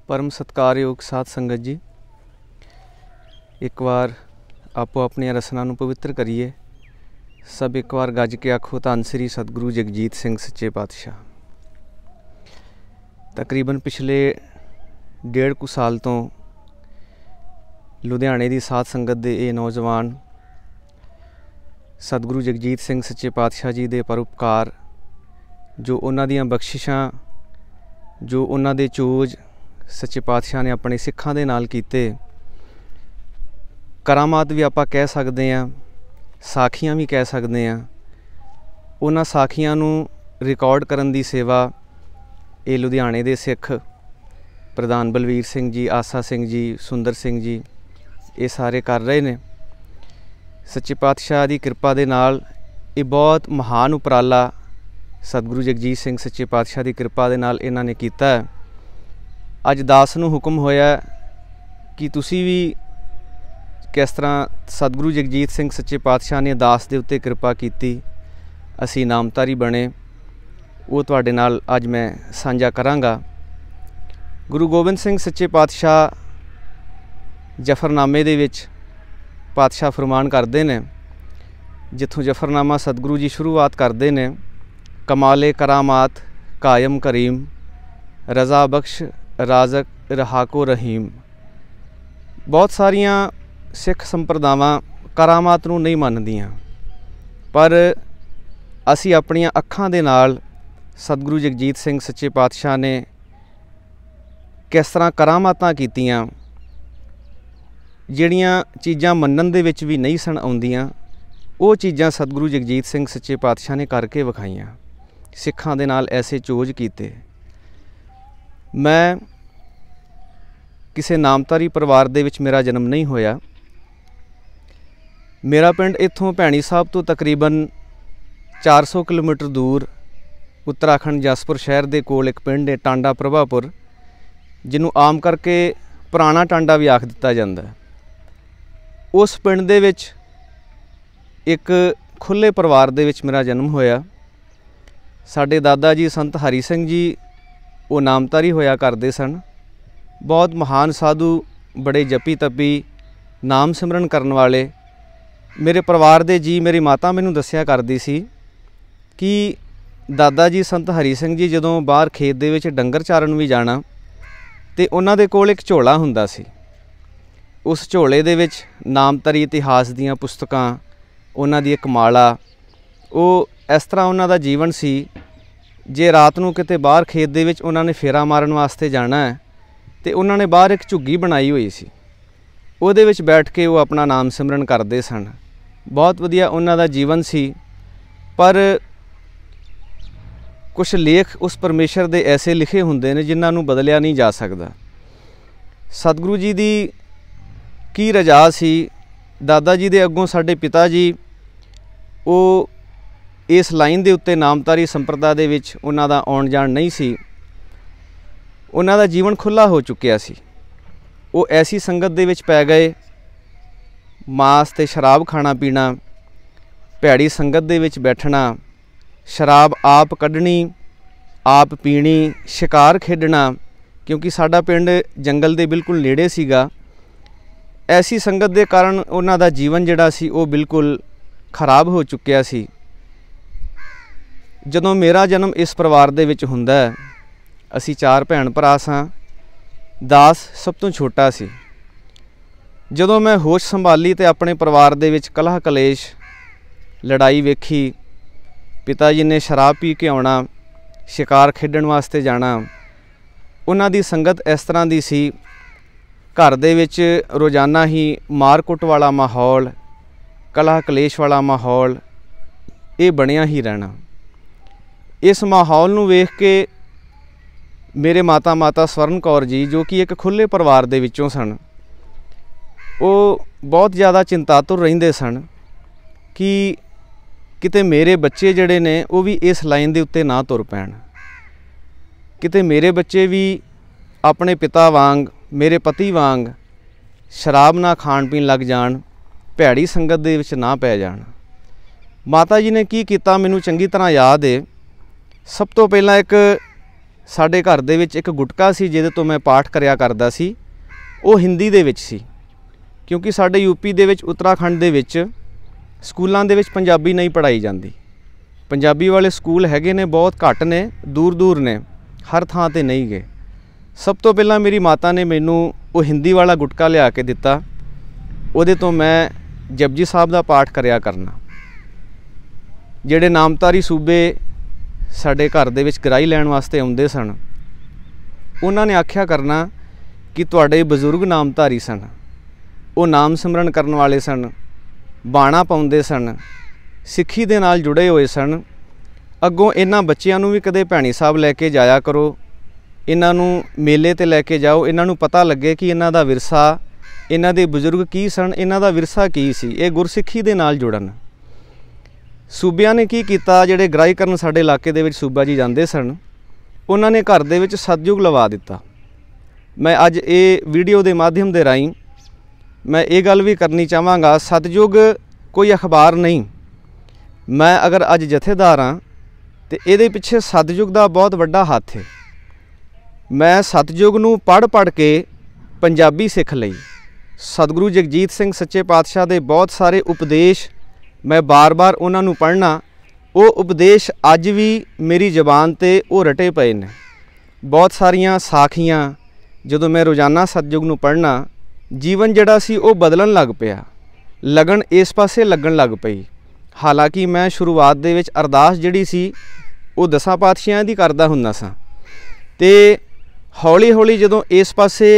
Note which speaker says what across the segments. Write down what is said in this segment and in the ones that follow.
Speaker 1: परम सत्कारयोग साध संगत जी, एक बार आपो अपनी रसना नूं पवित्र करिए। सब एक बार गज के आखो धन श्री सतगुरु जगजीत सिंह सच्चे पातशाह। तकरीबन पिछले 1.5 साल तो लुधियाने की साध संगत के ये नौजवान सतगुरु जगजीत सिंह सच्चे पातशाह जी के परोपकार, जो उन्हां दीयां बख्शिशां, जो उन्हां दे चोज सच्चे पातशाह ने अपने सिखां दे नाल कीते, करामात भी आपां कह सकते हैं, साखियां भी कह सकते हैं। उन्हां साखियां नूं रिकॉर्ड करन दी सेवा ये लुधियाने दे सिख प्रधान बलवीर सिंह जी, आसा सिंह जी, सुंदर सिंह जी, ये सारे कर रहे ने। सच्चे पातशाह की कृपा दे नाल ये बहुत महान उपराला सतगुरु जगजीत सिंह सच्चे पातशाह की कृपा दे नाल इन्हां ने कीता है। अज दास नूं हुक्म होया कि तुसी भी किस तरह सतगुरु जगजीत सिंह सच्चे पातशाह ने दास दे उत्ते कृपा कीती, असी नामधारी बने, वो तुहाडे नाल अज मैं साझा करांगा। गुरु गोबिंद सिंह सच्चे पातशाह जफरनामे दे विच पातशाह फरमान करते हैं, जिथों जफरनामा सतगुरु जी शुरुआत करते हैं, कमाले करामात कायम करीम, रज़ा बख्श राजक रहाको रहीम। बहुत सारिया सिख संप्रदावां करामात नूं नहीं मनदियां, पर असी अपनियां अखां दे नाल सतगुरु जगजीत सिंह सच्चे पातशाह ने किस तरह करामातां कीतियां, जिहड़ियां चीज़ां मनन दे विच भी नहीं सन आउंदियां, वो चीज़ां सतगुरु जगजीत सिंह सच्चे पातशाह ने करके विखाईयां, सिखां दे नाल ऐसे चोज कीते। मैं किसी नामधारी परिवार दे विच मेरा जन्म नहीं होया। मेरा पिंड इत्थों भैणी साहब तो तकरीबन 400 किलोमीटर दूर उत्तराखंड जसपुर शहर के कोल एक पिंड है टांडा प्रभापुर, जिन्हों आम करके पुराना टांडा भी आख दिता जाता है। उस पिंड दे विच एक खुले परिवार दे विच मेरा जन्म होया। साडे दादा जी संत हरी सिंह जी वो नामधारी होया करते सन, बहुत महान साधु, बड़े जपी तपी नाम सिमरन करन वाले। मेरे परिवार दे जी, मेरी माता मैनूं दस्सिया करदी सी कि दादा जी संत हरी सिंह जी जदों बाहर खेत दे विच डंगर चारन भी जाना ते उन्हां दे कोल एक झोला हुंदा सी। उस झोले दे विच नामधारी इतिहास दीयां पुस्तकां, उन्हां दी एक माला, वो इस तरह उन्हां दा जीवन सी। जे रात नूं किते बाहर खेत दे विच उन्हां ने फेरा मारन वास्ते जाना है ते उन्हां ने बाहर एक झुग्गी बनाई हुई सी, उहदे विच बैठ के वो अपना नाम सिमरन करते सन। बहुत वधिया उन्हां दा जीवन सी। पर कुछ लेख उस परमेश्वर दे ऐसे लिखे हुंदे ने जिन्हां नूं बदलिया नहीं जा सकदा। सतगुरु जी दी की रजा सी। दादा जी दे अगों साडे पिता जी वो इस लाइन दे उत्ते नामधारी संप्रदा दे विच उन्हां दा आउण जाण नहीं सी। उन्हां दा जीवन खुला हो चुकिया सी। वो ऐसी संगत दे विच पै गए, मांस ते शराब खाना पीना, भैड़ी संगत दे विच बैठना, शराब आप कढ़नी आप पीनी, शिकार खेडना, क्योंकि साडा पिंड जंगल दे बिल्कुल नेड़े सीगा। ऐसी संगत दे कारण उन्हां दा जीवन जिहड़ा सी वो बिल्कुल खराब हो चुकिया सी। जदों मेरा जन्म इस परिवार दे विच हुंदा है, असी 4 भैन भरा सां, दास सब तो छोटा सी। जदों मैं होश संभाली तो अपने परिवार दे विच कलह कलेश लड़ाई वेखी। पिता जी ने शराब पी के आउणा, शिकार खेडण वास्ते जाना। उन्हां दी संगत इस तरह दी सी, घर दे विच रोज़ाना ही मार कुट वाला माहौल, कलह कलेश वाला माहौल ये बनिया ही रहना। इस माहौल नूं वेख के मेरे माता स्वर्ण कौर जी, जो कि एक खुले परिवार दे विचों सन, वो बहुत ज़्यादा चिंतातुर रहिंदे सन कि किते मेरे बच्चे जिहड़े ने वो भी इस लाइन दे उत्ते ना तुर पैण, किते मेरे बच्चे भी अपने पिता वांग, मेरे पति वांग शराब ना खाण पीण लग जाण, भैड़ी संगत दे विच ना पै जाण। माता जी ने की कीता मैनूं चंगी तरह याद है। सब तो पहला एक ਸਾਡੇ ਘਰ ਦੇ ਵਿੱਚ ਇੱਕ ਗੁਟਕਾ ਸੀ ਜਿਹਦੇ ਤੋਂ मैं पाठ करिया करदा सी, ਉਹ ਹਿੰਦੀ ਦੇ ਵਿੱਚ ਸੀ। क्योंकि साडे यूपी ਦੇ ਵਿੱਚ उत्तराखंड ਦੇ ਵਿੱਚ ਸਕੂਲਾਂ ਦੇ ਵਿੱਚ ਪੰਜਾਬੀ नहीं पढ़ाई जाती। पंजाबी वाले स्कूल हैगे ने बहुत घट ने, दूर दूर ने, हर थां ते नहीं गए। सब तो पहला मेरी माता ने मैनू वो हिंदी वाला गुटका लिया के दिता, उहदे तो मैं जपजी साहब का पाठ करिया करना। जिहड़े नामधारी सूबे साडे घर दे विच गराही लैण वास्ते आउंदे सन, उन्हां ने आख्या करना कि तुहाडे बजुर्ग नामधारी सन, वो नाम सिमरन करन वाले सन, बाणा पाउंदे सन, सिੱਖੀ ਦੇ ਨਾਲ जुड़े हुए सन। ਅੱਗੋਂ ਇਹਨਾਂ ਬੱਚਿਆਂ ਨੂੰ ਵੀ ਕਦੇ ਭੈਣੀ ਸਾਹਿਬ ਲੈ ਕੇ ਜਾਇਆ ਕਰੋ, ਇਹਨਾਂ ਨੂੰ ਮੇਲੇ ਤੇ ਲੈ ਕੇ ਜਾਓ, ਇਹਨਾਂ ਨੂੰ ਪਤਾ ਲੱਗੇ ਕਿ ਇਹਨਾਂ ਦਾ ਵਿਰਸਾ, ਇਹਨਾਂ ਦੇ ਬਜ਼ੁਰਗ ਕੀ ਸਨ, ਇਹਨਾਂ ਦਾ ਵਿਰਸਾ ਕੀ ਸੀ, ਇਹ ਗੁਰਸਿੱਖੀ ਦੇ ਨਾਲ ਜੁੜਨ। ਸੂਬਿਆਂ ਨੇ ਕੀ ਕੀਤਾ, ਜਿਹੜੇ ਗ੍ਰਾਈ ਕਰਨ ਸਾਡੇ ਇਲਾਕੇ ਦੇ ਵਿੱਚ ਸੂਬਾ ਜੀ ਜਾਂਦੇ ਸਨ, ਉਹਨਾਂ ਨੇ ਘਰ ਦੇ ਵਿੱਚ ਸਤਿਯੁਗ ਲਵਾ ਦਿੱਤਾ। ਮੈਂ ਅੱਜ ਇਹ ਵੀਡੀਓ ਦੇ ਮਾਧਿਅਮ ਦੇ ਰਾਹੀਂ मैं ये गल भी करनी चाहांगा, सतयुग कोई अखबार नहीं। मैं अगर अज जथेदार हाँ तो ये पिछे सतयुग का बहुत वड्डा हाथ है। मैं सतयुग नूं पढ़ के पंजाबी सीख लई। सतगुरु जगजीत सिंह सच्चे पातशाह के बहुत सारे उपदेश मैं बार बार उन्होंने पढ़ना, वो उपदेश अज भी मेरी जबान ते वो रटे पे ने। बहुत सारिया साखियाँ जदों मैं रोज़ाना सतयुग नूं पढ़ना, जीवन जड़ा सी वो बदलन लग पिया, लगन इस पासे लगन लग पई। हालांकि मैं शुरुआत दे विच अरदास जिहड़ी सी वो 10 पातशाहां दी करदा हुंदा सां, ते हौली हौली जदों इस पासे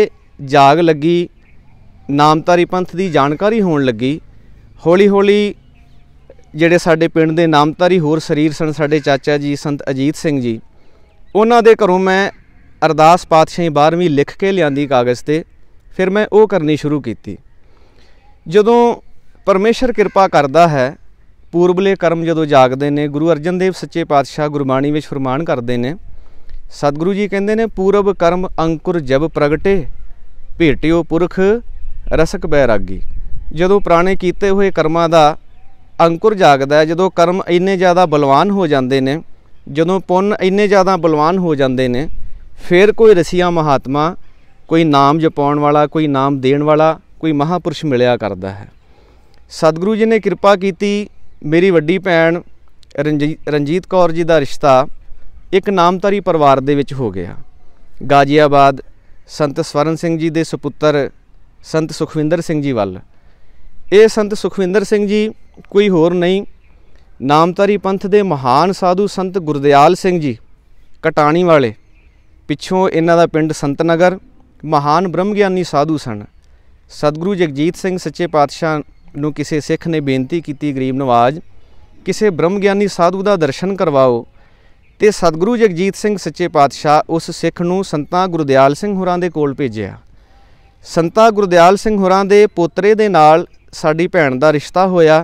Speaker 1: जाग लगी, नामधारी पंथ की जानकारी होण लगी, हौली हौली जिहड़े साडे पिंड दे नामधारी होर शरीर सन, साडे चाचा जी संत अजीत सिंह जी, उन्हां दे घरों मैं अरदास पातशाही 12वीं लिख के लिआंदी कागज़ ते, फिर मैं वो करनी शुरू की। जदों परमेश्वर कृपा करता है, पूर्वले कर्म जदों जागते हैं, गुरु अर्जन देव सच्चे पातशाह गुरबाणी में फरमान करते हैं, सतगुरु जी कहते हैं, पूरब कर्म अंकुर जब प्रगटे, भेटियो पुरख रसक बैरागी। जदों पुराने किए हुए कर्मां दा अंकुर जागदा है, जदों कर्म इन्ने ज़्यादा बलवान हो जाते हैं, जदों पुण्य इन्ने ज़्यादा बलवान हो जाते हैं, फिर कोई रसिया महात्मा, कोई नाम जपाउण वाला, कोई नाम देण वाला, कोई महापुरुष मिलिया करता है। सतगुरु जी ने कृपा की, मेरी वड्डी भैन रंजीत कौर जी का रिश्ता एक नामधारी परिवार दे विच हो गया। गाजियाबाद संत स्वरण सिंह जी के सपुत्र संत सुखविंदर सिंह जी वल। ये संत सुखविंदर सिंह जी कोई होर नहीं, नामधारी पंथ के महान साधु संत गुरदयाल सिंह जी कटाणी वाले, पिछों इन्हां दा पिंड संत नगर, महान ब्रह्म ज्ञानी साधु सन। सतगुरु जगजीत सिंह सच्चे पातशाह नूं किसी सिख ने बेनती की, गरीब नवाज किसी ब्रह्म ज्ञानी साधु का दर्शन करवाओ, तो सतगुरु जगजीत सिंह सच्चे पातशाह उस सिख नूं संतां गुरदयाल सिंह होरां दे कोल भेजिया। संतां गुरदयाल सिंह होरां दे पोतरे दे नाल साडी भैन दा रिश्ता होया,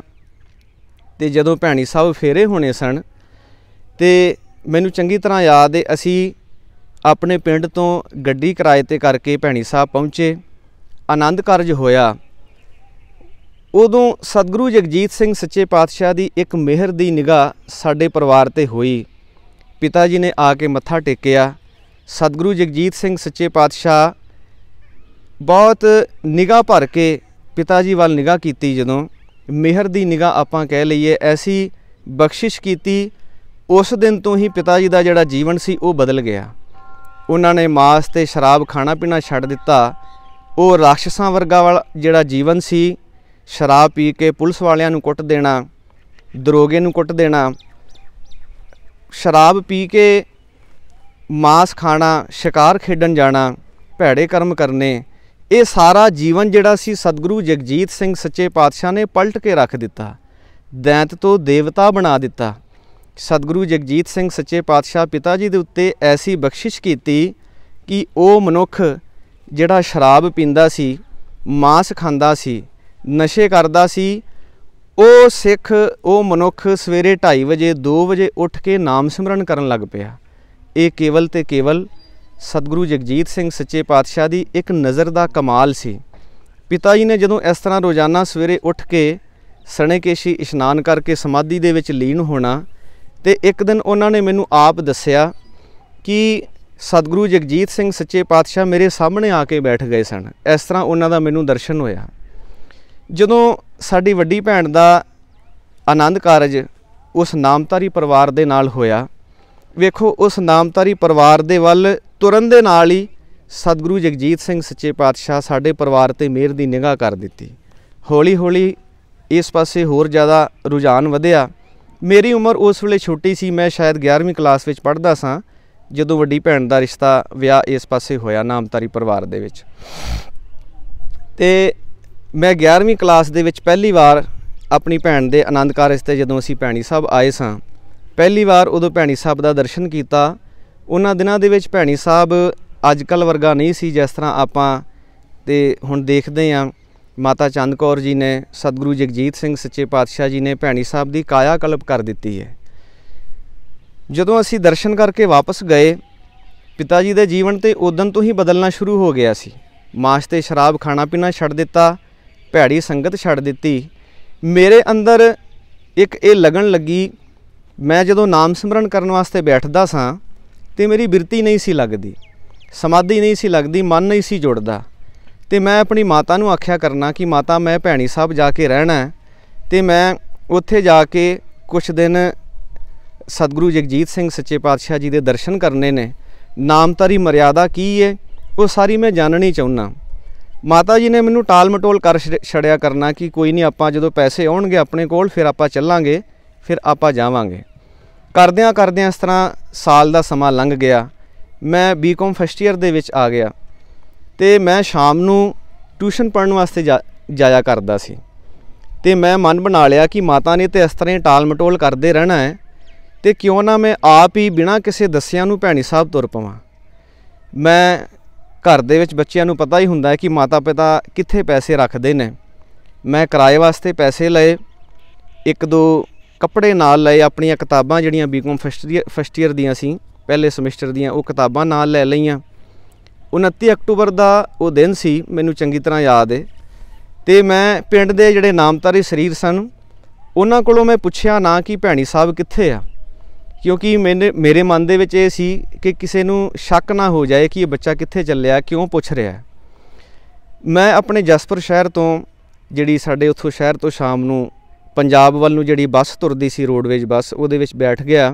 Speaker 1: ते जदों भैणी साहब फेरे होने सन, ते मैनूं चंगी तरह याद है, असी अपने पिंड तो गड्डी किराए ते करके भैणी साहब पहुँचे, आनंद कारज होया। उदों सतगुरु जगजीत सिंह सच्चे पातशाह की एक मेहर की निगाह साडे परिवार ते हुई। पिता जी ने आके मत्था टेकिया। सतगुरु जगजीत सिंह सच्चे पातशाह बहुत निगाह भर के पिता जी वाल निगाह की, जदों मेहर की निगाह आपां कह लईए, ऐसी बख्शिश की, उस दिन तो ही पिता जी का जिहड़ा जीवन सी वो बदल गया। उन्होंने मांस ते शराब खाना पीना छड्ड दिता। वो राक्षसां वर्गा वाला जिहड़ा जीवन सी, शराब पी के पुलिस वालियां नूं कुट देना, दरोगे नूं कुट देना, शराब पी के मांस खाना, शिकार खेडन जाना, भैड़े कर्म करने, ये सारा जीवन जिहड़ा सी सतगुरु जगजीत सिंह सच्चे पातशाह ने पलट के रख दिता, दैंत तो देवता बना दिता। सतगुरु जगजीत सिंह सच्चे पातशाह पिता जी के उत्ते ऐसी बख्शिश की कि वो मनुख जिहड़ा शराब पींदा सी, मांस खांदा सी, नशे करदा सी, वो सिख वो मनुख सवेरे 2:30 बजे 2 बजे उठ के नाम सिमरन करन लग पिया। ये केवल ते केवल सतगुरु जगजीत सिंह सच्चे पातशाह की एक नज़र का कमाल सी। पिता जी ने जदों इस तरह रोज़ाना सवेरे उठ के सणेकेशी इशनान करके समाधि दे विच लीन होना, तो एक दिन उन्होंने मैनू आप दस्सिया कि सतगुरु जगजीत सिंह सच्चे पातशाह मेरे सामने आके बैठ गए सन। इस तरह उन्हां दा मैनूं दर्शन होया। जदों साडी वड्डी भैण दा आनंद कारज उस नामधारी परिवार दे नाल होया, वेखो उस नामधारी परिवार दे वल तुरन दे नाल ही सतगुरु जगजीत सिंह सच्चे पातशाह साडे परिवार ते मेहर दी निगाह कर दित्ती। हौली हौली इस पासे होर ज़्यादा रुझान वधिया। मेरी उम्र उस वेले छोटी सी, मैं शायद 11वीं क्लास विच पढ़दा सां जदों वड्डी भैण दा रिश्ता विआह इस पासे होया नामधारी परिवार दे विच। ते मैं 11वीं क्लास दे विच पहली बार अपनी भैण दे आनंद कारज ते जदों असीं भैणी साहब आए सां, पहली बार उदों भैणी साहब दा दर्शन कीता। उन्हां दिनां दे विच भैणी साहब अजकल वर्गा नहीं सी जिस तरह आपां ते हुण देखदे आं। माता चंद कौर जी ने, सतगुरु जगजीत सिंह सच्चे पातशाह जी ने भैणी साहब दी काया कल्प कर दित्ती है। जदों असीं दर्शन करके वापस गए, पिता जी दे जीवन ते उदन तो ही बदलना शुरू हो गया सी। मांस ते शराब खाना पीना छड्ड दित्ता, भैड़ी संगत छड्ड दित्ती। मेरे अंदर एक ये लगन लगी, मैं जदों नाम सिमरन करन वास्ते बैठदा सां ते मेरी बिरती नहीं सी लगदी, समाधि नहीं सी लगदी, मन नहीं सी जुड़दा। ते मैं अपनी माता नूं आख्या करना कि माता मैं भैणी साहब जाके रहना है, ते मैं उत्थे जाके कुछ दिन सतगुरु जगजीत सिंह सच्चे पातशाह जी दे दर्शन करने ने। नामधारी मर्यादा की है वो सारी मैं जाननी चाहुंदा। माता जी ने मैनू टाल मटोल कर छड़िया करना कि कोई नहीं, आपां जदों पैसे आउणगे अपने कोल फिर आपां चलांगे, फिर आपां जावांगे। करदियां करदियां इस तरह साल दा समा लंघ गया। मैं B.Com फस्ट ईयर दे विच आ गया ते मैं शाम नूं ट्यूशन पढ़न वास्ते जाया करदा सी। ते मैं मन बना लिया कि माता ने तो इस तरह टाल मटोल करते रहना है, तो क्यों ना मैं आप ही बिना किसी दस्सिया नूं भैणी साहब तुर पवां। मैं घर दे विच बच्चिआं नूं पता ही हुंदा है कि माता पिता कित्थे पैसे रखते ने। मैं किराए वास्ते पैसे लए, एक दो कपड़े नाल लए, अपनियां किताबां जिहड़ियां B.Com फस्ट ईयर दियां सी पहले समैस्टर दियां, वो किताबां नाल लै लईआं। 29 अक्टूबर का वो दिन सी, मैनूं चंगी तरह याद है। तो मैं पिंड दे जिहड़े नामधारी शरीर सन उन्हां कोलों मैं पुछया ना कि भैणी साहब कित्थे आ, क्योंकि मेरे मन दे विच ये सी कि किसी नूं शक ना हो जाए कि ये बच्चा कित्थे चलिया, क्यों पुछ रहा है। मैं अपने जसपुर शहर तो जिहड़ी साडे उत्थों शहर तो शाम नूं पंजाब वल नूं जिहड़ी बस तुरदी सी रोडवेज बस, उहदे विच बैठ गया।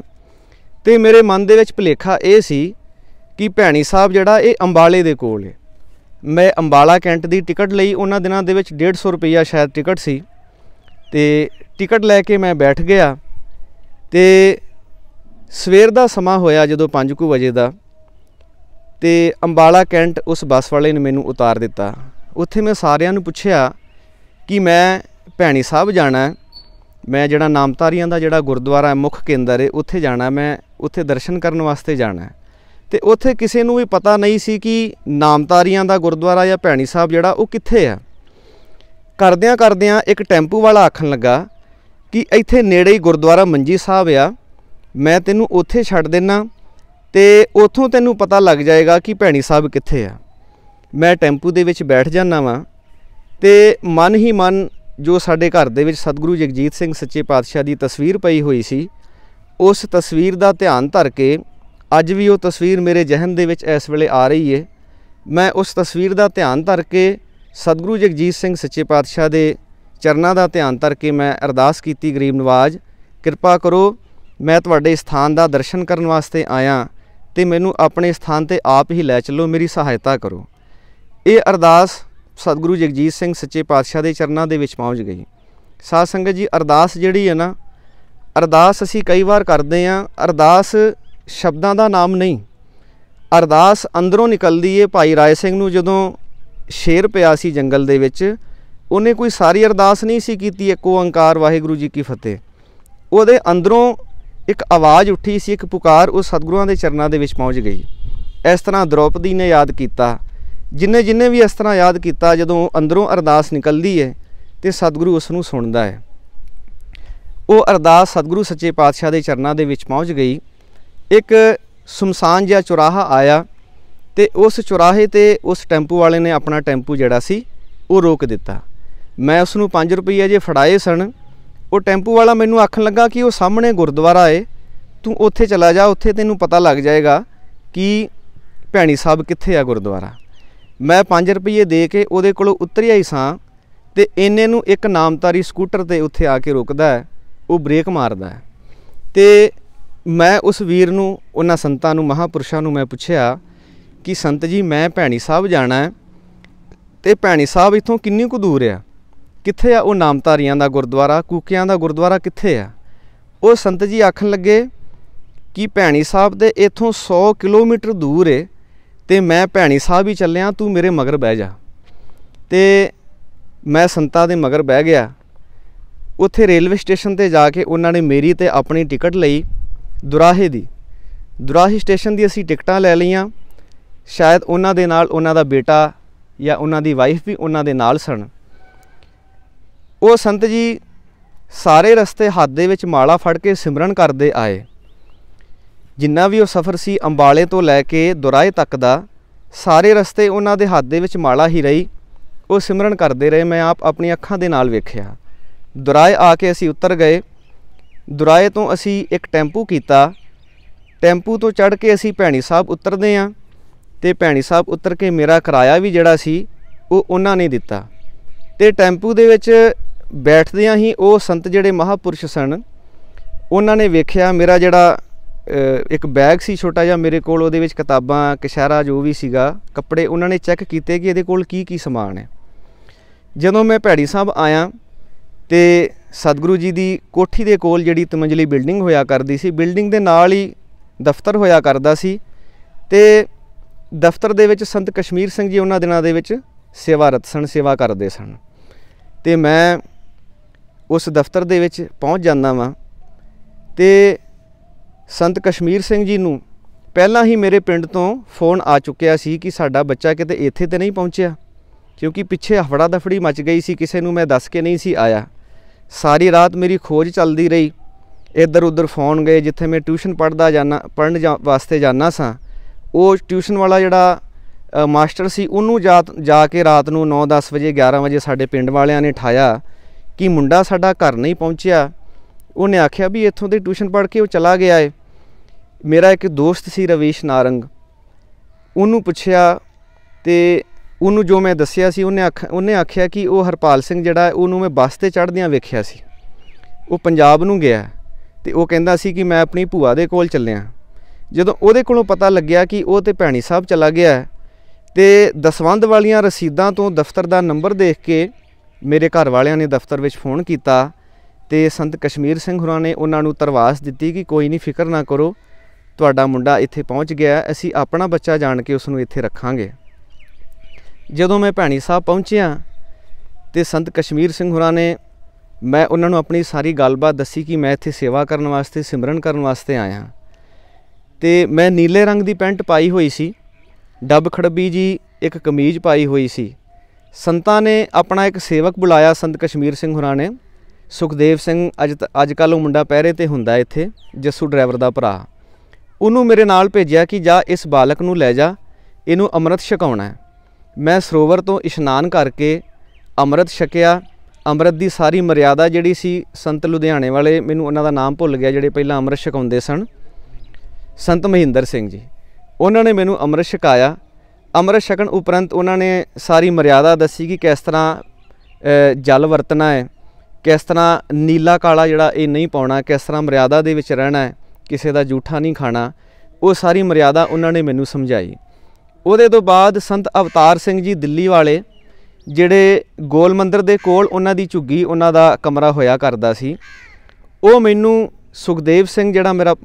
Speaker 1: तो मेरे मन दे विच भुलेखा ये सी कि भैणी साहब जिहड़ा ये अंबाले दे कोल है। मैं अंबाला कैंट की टिकट लई, उन्हां दिनां दे विच 150 रुपया शायद टिकट सी। ते टिकट लैके मैं बैठ गया। तो सवेर का समा होया जदों 5 बजे का, तो अंबाला कैंट उस बस वाले ने मैनू उतार दिता। उत्थे मैं सारिਆਂ ਨੂੰ पुछया कि मैं भैणी साहब जाना है, मैं जिहड़ा नामधारियां दा जिहड़ा गुरुद्वारा मुख केंद्र है उत्थे जाना, मैं उत्थे दर्शन करन वास्ते जाना है। तो उत्थे किसी नूं भी पता नहीं सी कि नामधारियां दा गुरुद्वारा या भैणी साहब जिहड़ा वो कित्थे आ। करदियां करदियां एक टैंपू वाला आखन लगा कि इत्थे नेड़े ही गुरुद्वारा मंजी साहब आ, मैं तैनूं उत्थे छड्ड देना ते उत्थों तैनूं पता लग जाएगा कि भैणी साहब कित्थे आ। मैं टैंपू दे विच बैठ जाना वा ते मन ही मन जो साडे घर दे विच सतगुरु जगजीत सिंह सच्चे पातशाह की तस्वीर पई हुई सी, उस तस्वीर का ध्यान धर के अज भी वो तस्वीर मेरे जहन दे विच इस वेले आ रही है। मैं उस तस्वीर का ध्यान धर के सतगुरु जगजीत सिंह सच्चे पातशाह के चरनां का ध्यान धर के मैं अरदास कीती, गरीब नवाज कृपा करो, मैं तुहाडे स्थान का दर्शन करन वास्ते आया तो मैनू अपने स्थान ते आप ही लै चलो, मेरी सहायता करो। ये अरदास सतगुरु जगजीत सिंह सच्चे पातशाह के चरनां दे विच पहुँच गई। साध संगत जी, अरदास जिहड़ी है ना, अरदास असीं कई बार करते हैं, अरदास शब्दां दा नाम नहीं, अरदास अंदरों निकलदी है। भाई राय सिंह नूं जदों शेर पिया सी जंगल दे विच, उन्हें कोई सारी अरदास नहीं सी कीती एक ओंकार वाहिगुरू जी की फतेह, उहदे अंदरों एक आवाज़ उठी सी, एक पुकार उस सतगुरुआं दे चरनां दे विच पहुँच गई। इस तरह द्रौपदी ने याद किया, जिन्हें भी इस तरह याद किया, जदों अंदरों अरदास निकलती है तो सतगुरु उसनूं सुनदा है। वो अरदास सतगुरु सच्चे पातशाह के चरनां दे विच पहुँच गई। एक सुमसान जिहा चौराहा आया तो उस चौराहे ते उस टैंपू वाले ने अपना टैंपू जिहड़ा सी वो रोक दिता। मैं उसनूं 5 रुपये जे फड़ाए सन। वो टैंपू वाला मैनू आखन लगा कि वो सामने गुरुद्वारा है, तू उत्थे चला जा, उत्थे तैनूं पता लग जाएगा कि ਭੈਣੀ ਸਾਹਿਬ ਕਿੱਥੇ ਆ ਗੁਰਦੁਆਰਾ। मैं 5 रुपये दे के ਉਹਦੇ ਕੋਲੋਂ ਉਤਰਿਆ ਹੀ ਸਾਂ ਤੇ ਇੰਨੇ ਨੂੰ ਇੱਕ ਨਾਮਤਾਰੀ ਸਕੂਟਰ ਤੇ ਉੱਥੇ ਆ ਕੇ ਰੁਕਦਾ ਹੈ, ਉਹ ਬ੍ਰੇਕ ਮਾਰਦਾ ਹੈ ਤੇ ਮੈਂ ਉਸ ਵੀਰ ਨੂੰ, ਉਹਨਾਂ ਸੰਤਾਂ ਨੂੰ, ਮਹਾਂਪੁਰਸ਼ਾਂ ਨੂੰ ਮੈਂ ਪੁੱਛਿਆ ਕਿ ਸੰਤ ਜੀ ਮੈਂ ਭੈਣੀ ਸਾਹਿਬ ਜਾਣਾ ਹੈ ਤੇ ਭੈਣੀ ਸਾਹਿਬ ਇੱਥੋਂ ਕਿੰਨੀ ਕੁ ਦੂਰ ਆ, ਕਿੱਥੇ ਆ ਉਹ ਨਾਮਤਾਰੀਆਂ ਦਾ ਗੁਰਦੁਆਰਾ, ਕੂਕਿਆਂ ਦਾ ਗੁਰਦੁਆਰਾ ਕਿੱਥੇ ਆ। ਉਹ ਸੰਤ ਜੀ ਆਖਣ ਲੱਗੇ कि भैणी साहब दे इत्थों 100 किलोमीटर दूर है तो मैं भैणी साहब ही चलिया, तू मेरे मगर बह जा। तो मैं संतां दे मगर बह गया। उत्थे रेलवे स्टेशन ते जाके उन्होंने मेरी ते अपनी टिकट लई दुराहे दी। दुराही स्टेशन दी असी टिकटां लै लईआं। शायद उन्हां दे नाल उन्हां दा बेटा या उन्हां दी वाइफ भी उन्हां दे नाल सन। वो संत जी सारे रस्ते हाथ दे विच माला फड़ के सिमरन करते आए। जिन्ना भी वो सफ़र सी अंबाले तो लैके दुराहे तक दा सारे रस्ते उन्हां दे हाथ दे विच माला ही रही, वो सिमरन करते रहे। मैं आप अपनी अखां दे नाल वेखिया। दुराहे आके असी उतर गए। दुराहे तो असी एक टैंपू कीता। टैंपू तो चढ़ के असी भैणी साहब उतरदे आं ते भैणी साहब उतर के मेरा किराया भी जिहड़ा सी वो उन्हां ने दिता। ते टैंपू दे विच बैठदियां ही वो संत जिहड़े महापुरुष सन उन्हां ने वेखिया मेरा जिहड़ा एक बैग सी छोटा जिहा, मेरे कोल उहदे विच किताबां कशहरा जो भी सीगा कपड़े, उन्होंने चैक कीते कि इहदे कोल की समान है। जदों मैं भैणी साहब आया तो सतगुरु जी की कोठी दे कोल जिहड़ी तमंजली बिल्डिंग होया करदी सी, बिल्डिंग दे नाल ही दफ्तर होया करदा सी ते दफ्तर दे विच संत कश्मीर सिंह जी उन्हां दिनां दे विच सेवारत सन, सेवा करदे सन। ते मैं उस दफ्तर दे विच पहुँच जांदा वां ते संत कश्मीर सिंह जी नूं पहलां ही मेरे पिंड तो फोन आ चुकिया सी कि साडा बच्चा किते इत्थे ते नहीं पहुँचिया, क्योंकि पिछे हफड़ा दफड़ी मच गई सी, किसी नूं मैं दस के नहीं सी आया। सारी रात मेरी खोज चलती रही, इधर उधर फोन गए। जिथे मैं ट्यूशन पढ़न वास्ते जाना सा, वो ट्यूशन वाला जिहड़ा मास्टर सी उन्होंने जाके रात नूं 9-10 बजे 11 बजे साडे पिंड वालियां ने ठाया कि मुंडा साडा घर नहीं पहुँचिया। उन्हें आख्या भी इत्थों दे ट्यूशन पढ़ के वो चला गया है। मेरा एक दोस्त सी रवीश नारंग, उन्होंने पुछया तो उन्होंने जो मैं दसिया सी उन्हें आख्या कि वो हरपाल सिंह जिहड़ा उन्होंने मैं बस ते चढ़दियां वेखिया सी, वो पंजाब नूं गया तो वो कहंदा सी कि मैं अपनी भूआ दे कोल चलिया। जदों उहदे कोलों पता लग्या कि वो तो भैणी साहब चला गया है तो दसवंध वालियां रसीदां तो दफ्तर का नंबर देख के मेरे घर वालियां ने दफ्तर विच फोन किया तो संत कश्मीर सिंह होरां ने उन्हां नूं तरवास दित्ती कि कोई नहीं, फिक्र ना करो, तुहाडा मुंडा इत्थे पहुँच गया, असी अपना बच्चा जान के उसनूं इत्थे रखांगे। जदों मैं भैणी साहब पहुँचिया तो संत कश्मीर सिंह होरां ने, मैं उन्हां नूं अपनी सारी गलबात दसी कि मैं इत्थे सेवा करन वास्ते, सिमरन करन वास्ते आया। तो मैं नीले रंग की पैंट पाई हुई सी, डब खड़बी जी एक कमीज पाई हुई सी। संतां ने अपना एक सेवक बुलाया, संत कश्मीर सिंह होरां ने, सुखदेव सिंह अजकल वो मुंडा पहरे ते हुंदा इत्थे, जस्सू ड्राइवर दा भरा। उन्होंने मेरे नाल भेजिया कि जा इस बालक नूं लै जा, इनू अमृत छकाउणा है। मैं सरोवर तो इशनान करके अमृत छकिया। अमृत की सारी मर्यादा जिहड़ी सी, संत लुधियाने वाले, मैनूं उन्हां दा नाम भुल गया, जिहड़े पहलां अमृत छकाउंदे सन, संत महिंदर सिंह जी, उन्होंने मैनूं अमृत छकाया। अमृत छकण उपरंत उन्होंने सारी मर्यादा दसी कि किस तरह जल वरतना है, किस तरह नीला काला जिहड़ा ये नहीं पाउणा, किस तरह मर्यादा दे विच रहना है, किसी का जूठा नहीं खाना, वो सारी मर्यादा उन्होंने मैनू समझाई। उहदे तो बाद संत अवतार सिंह जी दिल्ली वाले, जिहड़े गोल मंदिर दे कोल उन्हां दी झुग्गी उन्हां दा कमरा होया करदा सी, वो मैनू सुखदेव सिंह जिहड़ा मेरा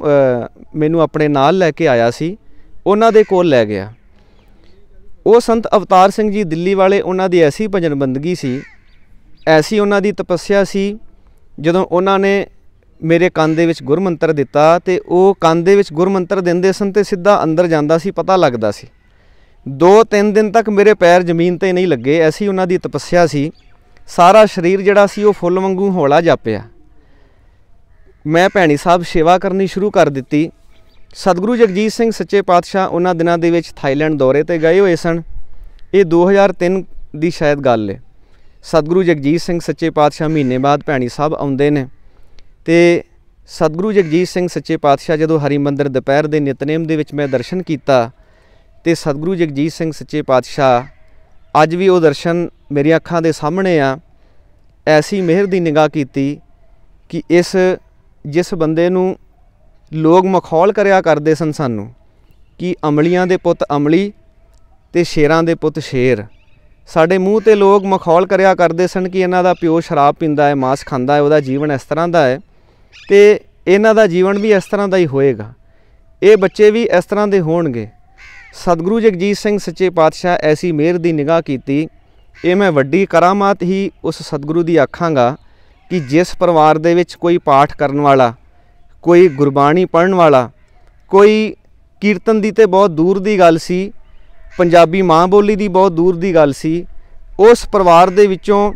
Speaker 1: मैनू अपने नाल लैके आया सी, उन्हां दे कोल लै गया। वो संत अवतार सिंह जी दिल्ली वाले, उन्हां दी ऐसी भजन बंदगी सी, ऐसी उन्हां दी तपस्या सी, जदों उन्हां ने मेरे कंन दे विच गुरमंत्र दिता तो वो कंन दे विच गुरमंत्र दिंदे सन ते सीधा अंदर जांदा सी, पता लगदा सी। 2-3 दिन तक मेरे पैर जमीन ते नहीं लगे, ऐसी उन्हां दी तपस्या सी। सारा शरीर जिहड़ा सी वो फुੱਲ वांगू हौला जापिया। मैं भैणी साहब सेवा करनी शुरू कर दित्ती। सतगुरु जगजीत सिंह सच्चे पातशाह उन्हां दिनां दे विच थाईलैंड दौरे ते गए हुए सन। ये 2003 दी शायद गल है। सतगुरु जगजीत सिंह सच्चे पातशाह महीने बाद भैणी साहब आउंदे ने ते सतगुरु जगजीत सिंह सच्चे पातशाह जदों हरिमंदिर दोपहर के नितनेम दे विच मैं दर्शन किया ਤੇ ਸਤਿਗੁਰੂ ਜਗਜੀਤ ਸਿੰਘ ਸੱਚੇ ਪਾਤਸ਼ਾਹ ਅੱਜ ਵੀ ਉਹ ਦਰਸ਼ਨ ਮੇਰੀਆਂ ਅੱਖਾਂ ਦੇ ਸਾਹਮਣੇ ਆ। ਐਸੀ ਮਿਹਰ ਦੀ ਨਿਗਾਹ ਕੀਤੀ ਕਿ ਜਿਸ ਬੰਦੇ ਨੂੰ ਲੋਕ ਮਖੌਲ ਕਰਿਆ ਕਰਦੇ ਸਨ ਸਾਨੂੰ ਕਿ ਅਮਲੀਆਂ ਦੇ ਪੁੱਤ ਅਮਲੀ ਤੇ ਸ਼ੇਰਾਂ ਦੇ ਪੁੱਤ ਸ਼ੇਰ, ਸਾਡੇ ਮੂੰਹ ਤੇ ਲੋਕ ਮਖੌਲ ਕਰਿਆ ਕਰਦੇ ਸਨ ਕਿ ਇਹਨਾਂ ਦਾ ਪਿਓ ਸ਼ਰਾਬ ਪੀਂਦਾ ਹੈ, ਮਾਸ ਖਾਂਦਾ ਹੈ, ਉਹਦਾ ਜੀਵਨ ਇਸ ਤਰ੍ਹਾਂ ਦਾ ਹੈ ਤੇ ਇਹਨਾਂ ਦਾ ਜੀਵਨ ਵੀ ਇਸ ਤਰ੍ਹਾਂ ਦਾ ਹੀ ਹੋਏਗਾ, ਇਹ ਬੱਚੇ ਵੀ ਇਸ ਤਰ੍ਹਾਂ ਦੇ ਹੋਣਗੇ। ਸਤਿਗੁਰੂ ਜਗਜੀਤ ਸਿੰਘ ਸੱਚੇ ਪਾਤਸ਼ਾਹ ਐਸੀ ਮਿਹਰ ਦੀ ਨਿਗਾਹ ਕੀਤੀ। ਇਹ ਮੈਂ ਵੱਡੀ ਕਰਾਮਾਤ ਹੀ ਉਸ ਸਤਿਗੁਰੂ ਦੀ ਆਖਾਂਗਾ ਕਿ ਜਿਸ ਪਰਿਵਾਰ ਦੇ ਵਿੱਚ ਕੋਈ ਪਾਠ ਕਰਨ ਵਾਲਾ, ਕੋਈ ਗੁਰਬਾਣੀ ਪੜ੍ਹਨ ਵਾਲਾ, ਕੋਈ ਕੀਰਤਨ ਦੀ ਤੇ ਬਹੁਤ ਦੂਰ ਦੀ ਗੱਲ ਸੀ, ਪੰਜਾਬੀ ਮਾਂ ਬੋਲੀ ਦੀ ਬਹੁਤ ਦੂਰ ਦੀ ਗੱਲ ਸੀ, ਉਸ ਪਰਿਵਾਰ ਦੇ ਵਿੱਚੋਂ,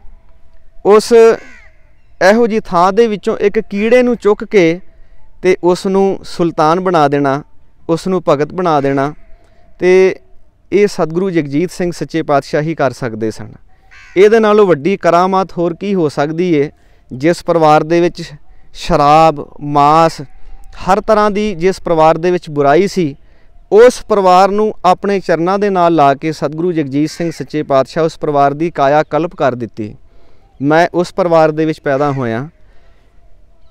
Speaker 1: ਉਸ ਇਹੋ ਜਿਹੀ ਥਾਂ ਦੇ ਵਿੱਚੋਂ ਇੱਕ ਕੀੜੇ ਨੂੰ ਚੁੱਕ ਕੇ ਤੇ ਉਸ ਨੂੰ ਸੁਲਤਾਨ ਬਣਾ ਦੇਣਾ, ਉਸ ਨੂੰ ਭਗਤ ਬਣਾ ਦੇਣਾ, ਤੇ ਇਹ ਸਤਿਗੁਰੂ ਜਗਜੀਤ ਸਿੰਘ ਸੱਚੇ ਪਾਤਸ਼ਾਹ ਹੀ ਕਰ ਸਕਦੇ ਸਨ। ਇਹਦੇ ਨਾਲੋਂ ਵੱਡੀ ਕਰਾਮਾਤ ਹੋਰ ਕੀ ਹੋ ਸਕਦੀ ਹੈ। ਜਿਸ ਪਰਿਵਾਰ ਦੇ ਵਿੱਚ ਸ਼ਰਾਬ, ਮਾਸ, ਹਰ ਤਰ੍ਹਾਂ ਦੀ ਜਿਸ ਪਰਿਵਾਰ ਦੇ ਵਿੱਚ ਬੁਰਾਈ ਸੀ, ਉਸ ਪਰਿਵਾਰ ਨੂੰ ਆਪਣੇ ਚਰਨਾਂ ਦੇ ਨਾਲ ਲਾ ਕੇ ਸਤਿਗੁਰੂ ਜਗਜੀਤ ਸਿੰਘ ਸੱਚੇ ਪਾਤਸ਼ਾਹ ਉਸ ਪਰਿਵਾਰ ਦੀ ਕਾਇਆ ਕਲਪ ਕਰ ਦਿੱਤੀ। ਮੈਂ ਉਸ ਪਰਿਵਾਰ ਦੇ ਵਿੱਚ ਪੈਦਾ ਹੋਇਆ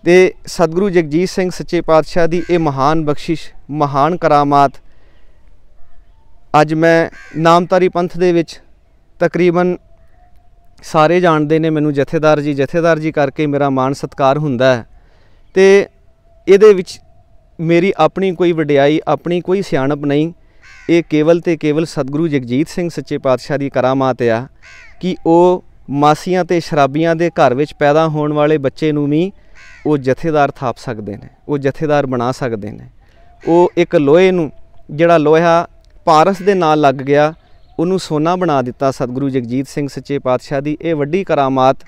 Speaker 1: ਤੇ ਸਤਿਗੁਰੂ ਜਗਜੀਤ ਸਿੰਘ ਸੱਚੇ ਪਾਤਸ਼ਾਹ ਦੀ ਇਹ ਮਹਾਨ ਬਖਸ਼ਿਸ਼, ਮਹਾਨ ਕਰਾਮਾਤ ਅੱਜ ਮੈਂ ਨਾਮਧਾਰੀ ਪੰਥ ਦੇ ਵਿੱਚ ਤਕਰੀਬਨ ਸਾਰੇ ਜਾਣਦੇ ਨੇ ਮੈਨੂੰ ਜਥੇਦਾਰ ਜੀ ਕਰਕੇ ਮੇਰਾ ਮਾਣ ਸਤਿਕਾਰ ਹੁੰਦਾ ਹੈ ਤੇ ਇਹਦੇ ਵਿੱਚ ਮੇਰੀ ਆਪਣੀ ਕੋਈ ਵਡਿਆਈ, ਆਪਣੀ ਕੋਈ ਸਿਆਣਪ ਨਹੀਂ। ਇਹ ਕੇਵਲ ਤੇ ਕੇਵਲ ਸਤਿਗੁਰੂ ਜਗਜੀਤ ਸਿੰਘ ਸੱਚੇ ਪਾਤਸ਼ਾਹ ਦੀ ਕਰਾਮਾਤ ਆ ਕਿ ਉਹ ਮਾਸੀਆਂ ਤੇ ਸ਼ਰਾਬੀਆਂ ਦੇ ਘਰ ਵਿੱਚ ਪੈਦਾ ਹੋਣ ਵਾਲੇ ਬੱਚੇ ਨੂੰ ਵੀ ਉਹ ਜਥੇਦਾਰ ਥਾਪ ਸਕਦੇ ਨੇ, ਉਹ ਜਥੇਦਾਰ ਬਣਾ ਸਕਦੇ ਨੇ। ਉਹ ਇੱਕ ਲੋਹੇ ਨੂੰ, ਜਿਹੜਾ ਲੋਹਾ ਪਾਰਸ ਦੇ ਨਾਲ ਲੱਗ ਗਿਆ, ਉਹਨੂੰ ਸੋਨਾ ਬਣਾ ਦਿੱਤਾ ਸਤਿਗੁਰੂ ਜਗਜੀਤ ਸਿੰਘ ਸੱਚੇ ਪਾਤਸ਼ਾਹ ਦੀ ਇਹ ਵੱਡੀ ਕਰਾਮਾਤ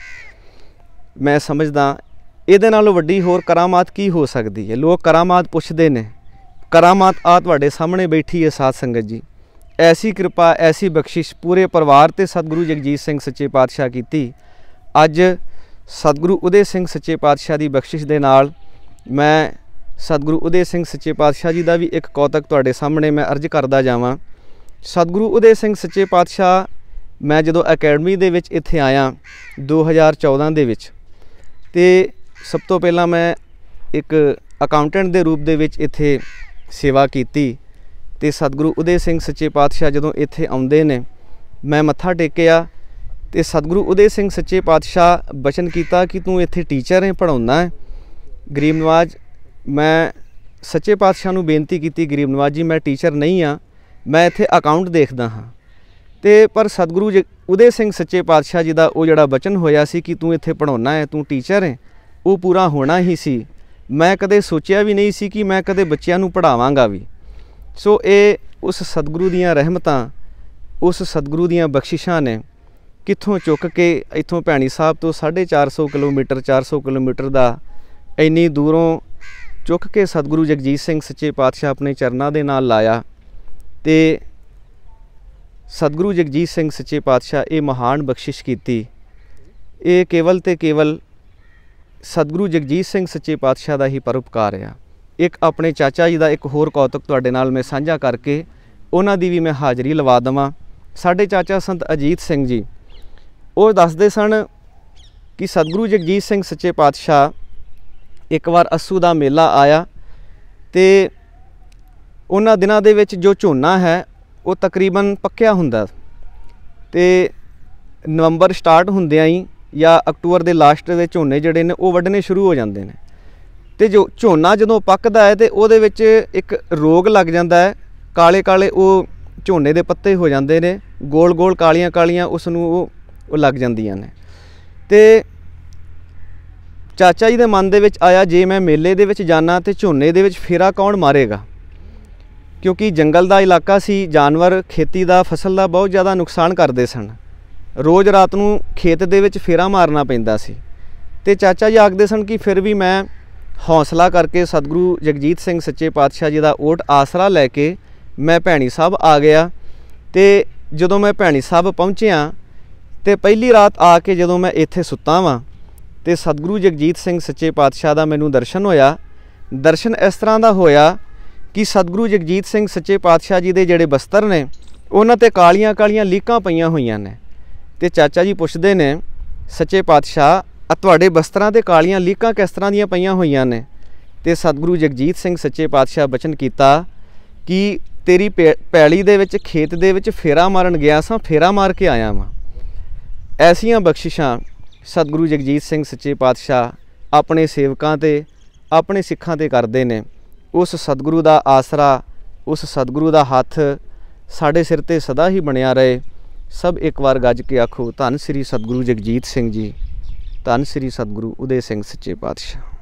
Speaker 1: ਮੈਂ ਸਮਝਦਾ। ਇਹਦੇ ਨਾਲੋਂ ਵੱਡੀ ਹੋਰ ਕਰਾਮਾਤ ਕੀ ਹੋ ਸਕਦੀ ਹੈ। ਲੋਕ ਕਰਾਮਾਤ ਪੁੱਛਦੇ ਨੇ, ਕਰਾਮਾਤ ਆ ਤੁਹਾਡੇ ਸਾਹਮਣੇ ਬੈਠੀ ਹੈ ਸਾਧ ਸੰਗਤ ਜੀ। ਐਸੀ ਕਿਰਪਾ, ਐਸੀ ਬਖਸ਼ਿਸ਼ ਪੂਰੇ ਪਰਿਵਾਰ ਤੇ ਸਤਿਗੁਰੂ ਜਗਜੀਤ ਸਿੰਘ ਸੱਚੇ ਪਾਤਸ਼ਾਹ ਕੀਤੀ। ਅੱਜ ਸਤਿਗੁਰੂ ਉਦੇ ਸਿੰਘ ਸੱਚੇ ਪਾਤਸ਼ਾਹ ਦੀ ਬਖਸ਼ਿਸ਼ ਦੇ ਨਾਲ ਮੈਂ ਸਤਿਗੁਰੂ ਉਦੇ ਸਿੰਘ ਸੱਚੇ ਪਾਤਸ਼ਾਹ ਜੀ ਦਾ ਵੀ ਇੱਕ ਕੌਤਕ ਤੁਹਾਡੇ ਸਾਹਮਣੇ ਮੈਂ ਅਰਜ਼ ਕਰਦਾ ਜਾਵਾਂ। ਸਤਿਗੁਰੂ ਉਦੇ ਸਿੰਘ ਸੱਚੇ ਪਾਤਸ਼ਾਹ, ਮੈਂ ਜਦੋਂ ਅਕੈਡਮੀ ਦੇ ਵਿੱਚ ਇੱਥੇ ਆਇਆ 2014 ਦੇ ਵਿੱਚ, ਤੇ ਸਭ ਤੋਂ ਪਹਿਲਾਂ ਮੈਂ ਇੱਕ ਅਕਾਊਂਟੈਂਟ ਦੇ ਰੂਪ ਦੇ ਵਿੱਚ ਇੱਥੇ ਸੇਵਾ ਕੀਤੀ ਤੇ ਸਤਿਗੁਰੂ ਉਦੇ ਸਿੰਘ ਸੱਚੇ ਪਾਤਸ਼ਾਹ ਜਦੋਂ ਇੱਥੇ ਆਉਂਦੇ ਨੇ, ਮੈਂ ਮੱਥਾ ਟੇਕਿਆ ਤੇ ਸਤਿਗੁਰੂ ਉਦੇ ਸਿੰਘ ਸੱਚੇ ਪਾਤਸ਼ਾਹ ਬਚਨ ਕੀਤਾ ਕਿ ਤੂੰ ਇੱਥੇ ਟੀਚਰ ਹੈ, ਪੜ੍ਹਾਉਂਦਾ ਹੈ। ਗਰੀਬ ਨਵਾਜ, ਮੈਂ ਸੱਚੇ ਪਾਤਸ਼ਾਹ ਨੂੰ ਬੇਨਤੀ ਕੀਤੀ, ਗਰੀਬ ਨਵਾਜ ਜੀ ਮੈਂ ਟੀਚਰ ਨਹੀਂ ਹਾਂ, ਮੈਂ ਇੱਥੇ ਅਕਾਊਂਟ ਦੇਖਦਾ ਹਾਂ। ਤੇ ਪਰ ਸਤਿਗੁਰੂ ਉਦੇ ਸਿੰਘ ਸੱਚੇ ਪਾਤਸ਼ਾਹ ਜੀ ਦਾ ਉਹ ਜਿਹੜਾ ਬਚਨ ਹੋਇਆ ਸੀ ਕਿ ਤੂੰ ਇੱਥੇ ਪੜ੍ਹਾਉਣਾ ਹੈ, ਤੂੰ ਟੀਚਰ ਹੈ, ਉਹ ਪੂਰਾ ਹੋਣਾ ਹੀ ਸੀ। ਮੈਂ ਕਦੇ ਸੋਚਿਆ ਵੀ ਨਹੀਂ ਸੀ ਕਿ ਮੈਂ ਕਦੇ ਬੱਚਿਆਂ ਨੂੰ ਪੜ੍ਹਾਵਾਂਗਾ ਵੀ। ਸੋ ਇਹ ਉਸ ਸਤਿਗੁਰੂ ਦੀਆਂ ਰਹਿਮਤਾਂ, ਉਸ ਸਤਿਗੁਰੂ ਦੀਆਂ ਬਖਸ਼ਿਸ਼ਾਂ ਨੇ। ਕਿੱਥੋਂ ਚੁੱਕ ਕੇ ਇੱਥੋਂ ਭੈਣੀ ਸਾਹਿਬ ਤੋਂ 450 ਕਿਲੋਮੀਟਰ, 400 ਕਿਲੋਮੀਟਰ ਦਾ ਇੰਨੀ ਦੂਰੋਂ ਚੁੱਕ ਕੇ ਸਤਿਗੁਰੂ ਜਗਜੀਤ ਸਿੰਘ ਸੱਚੇ ਪਾਤਸ਼ਾਹ ਆਪਣੇ ਚਰਨਾਂ ਦੇ ਨਾਲ ਲਾਇਆ ਤੇ ਸਤਿਗੁਰੂ ਜਗਜੀਤ ਸਿੰਘ ਸੱਚੇ ਪਾਤਸ਼ਾਹ ਇਹ ਮਹਾਨ ਬਖਸ਼ਿਸ਼ ਕੀਤੀ। ਇਹ ਕੇਵਲ ਤੇ ਕੇਵਲ ਸਤਿਗੁਰੂ ਜਗਜੀਤ ਸਿੰਘ ਸੱਚੇ ਪਾਤਸ਼ਾਹ ਦਾ ਹੀ ਪਰਉਪਕਾਰ ਆ। ਇੱਕ ਆਪਣੇ ਚਾਚਾ ਜੀ ਦਾ ਇੱਕ ਹੋਰ ਕੌਤਕ ਤੁਹਾਡੇ ਨਾਲ ਮੈਂ ਸਾਂਝਾ ਕਰਕੇ ਉਹਨਾਂ ਦੀ ਵੀ ਮੈਂ ਹਾਜ਼ਰੀ ਲਵਾ ਦੇਵਾਂ। ਸਾਡੇ ਚਾਚਾ ਸੰਤ ਅਜੀਤ ਸਿੰਘ ਜੀ, ਉਹ ਦੱਸਦੇ ਸਨ ਕਿ ਸਤਿਗੁਰੂ ਜਗਜੀਤ ਸਿੰਘ ਸੱਚੇ ਪਾਤਸ਼ਾਹ ਇੱਕ ਵਾਰ ਅੱਸੂ ਦਾ ਮੇਲਾ ਆਇਆ ਤੇ ਉਹਨਾਂ ਦਿਨਾਂ ਦੇ ਵਿੱਚ ਜੋ ਝੋਨਾ ਹੈ ਉਹ ਤਕਰੀਬਨ ਪੱਕਿਆ ਹੁੰਦਾ ਤੇ ਨਵੰਬਰ ਸਟਾਰਟ ਹੁੰਦਿਆਂ ਹੀ ਜਾਂ ਅਕਤੂਬਰ ਦੇ ਲਾਸਟ ਦੇ ਝੋਨੇ ਜਿਹੜੇ ਨੇ ਉਹ ਵੱਢਣੇ ਸ਼ੁਰੂ ਹੋ ਜਾਂਦੇ ਨੇ। ਤੇ ਜੋ ਝੋਨਾ ਜਦੋਂ ਪੱਕਦਾ ਹੈ ਤੇ ਉਹਦੇ ਵਿੱਚ ਇੱਕ ਰੋਗ ਲੱਗ ਜਾਂਦਾ ਹੈ, ਕਾਲੇ ਕਾਲੇ ਉਹ ਝੋਨੇ ਦੇ ਪੱਤੇ ਹੋ ਜਾਂਦੇ ਨੇ, ਗੋਲ ਗੋਲ ਕਾਲੀਆਂ ਕਾਲੀਆਂ ਉਸ ਨੂੰ ਉਹ ਲੱਗ ਜਾਂਦੀਆਂ ਨੇ। ਤੇ ਚਾਚਾ ਜੀ ਦੇ ਮਨ ਦੇ ਵਿੱਚ ਆਇਆ, ਜੇ ਮੈਂ ਮੇਲੇ ਦੇ ਵਿੱਚ ਜਾਣਾ ਤੇ ਝੋਨੇ ਦੇ ਵਿੱਚ ਫੇਰਾ ਕੌਣ ਮਾਰੇਗਾ, ਕਿਉਂਕਿ ਜੰਗਲ ਦਾ ਇਲਾਕਾ ਸੀ, ਜਾਨਵਰ ਖੇਤੀ ਦਾ, ਫਸਲ ਦਾ ਬਹੁਤ ਜ਼ਿਆਦਾ ਨੁਕਸਾਨ ਕਰਦੇ ਸਨ। ਰੋਜ਼ ਰਾਤ ਨੂੰ ਖੇਤ ਦੇ ਵਿੱਚ ਫੇਰਾ ਮਾਰਨਾ ਪੈਂਦਾ ਸੀ। ਤੇ ਚਾਚਾ ਜੀ ਆਖਦੇ ਸਨ ਕਿ ਫਿਰ ਵੀ ਮੈਂ ਹੌਸਲਾ ਕਰਕੇ ਸਤਿਗੁਰੂ ਜਗਜੀਤ ਸਿੰਘ ਸੱਚੇ ਪਾਤਸ਼ਾਹ ਜੀ ਦਾ ਓਟ ਆਸਰਾ ਲੈ ਕੇ ਮੈਂ ਭੈਣੀ ਸਾਹਿਬ ਆ ਗਿਆ। ਤੇ ਜਦੋਂ ਮੈਂ ਭੈਣੀ ਸਾਹਿਬ ਪਹੁੰਚਿਆ ਤੇ ਪਹਿਲੀ ਰਾਤ ਆ ਕੇ ਜਦੋਂ ਮੈਂ ਇੱਥੇ ਸੁੱਤਾ ਵਾਂ ਤੇ ਸਤਿਗੁਰੂ ਜਗਜੀਤ ਸਿੰਘ ਸੱਚੇ ਪਾਤਸ਼ਾਹ ਦਾ ਮੈਨੂੰ ਦਰਸ਼ਨ ਹੋਇਆ। ਦਰਸ਼ਨ ਇਸ ਤਰ੍ਹਾਂ ਦਾ ਹੋਇਆ कि सतगुरु जगजीत सिंह सच्चे पातशाह जी के जिहड़े बस्तर ने उन्हां ते कालियां कालियां लीकां पईयां होईयां ने। ते चाचा जी पुछदे ने सच्चे पातशाह आ तुहाडे बस्तरां ते कालियां लीकां किस तरह दीयां पईयां होईयां ने? ते सतगुरु जगजीत सिंह सच्चे पातशाह बचन कीता कि तेरी पैली दे विच खेत दे विच फेरा मारन गया सां, फेरा मार के आया वां। ऐसियां बख्शिशां सतगुरु जगजीत सिंह सच्चे पातशाह अपने सेवकां ते अपने सिखां ते करदे ने। उस सतगुरु दा आसरा, उस सतगुरु दा हत्थ साडे सिर ते सदा ही बनिया रहे। सब एक बार गज के आखो धन श्री सतगुरु जगजीत सिंह जी, धन श्री सतगुरु उदय सिंह सच्चे पातशाह।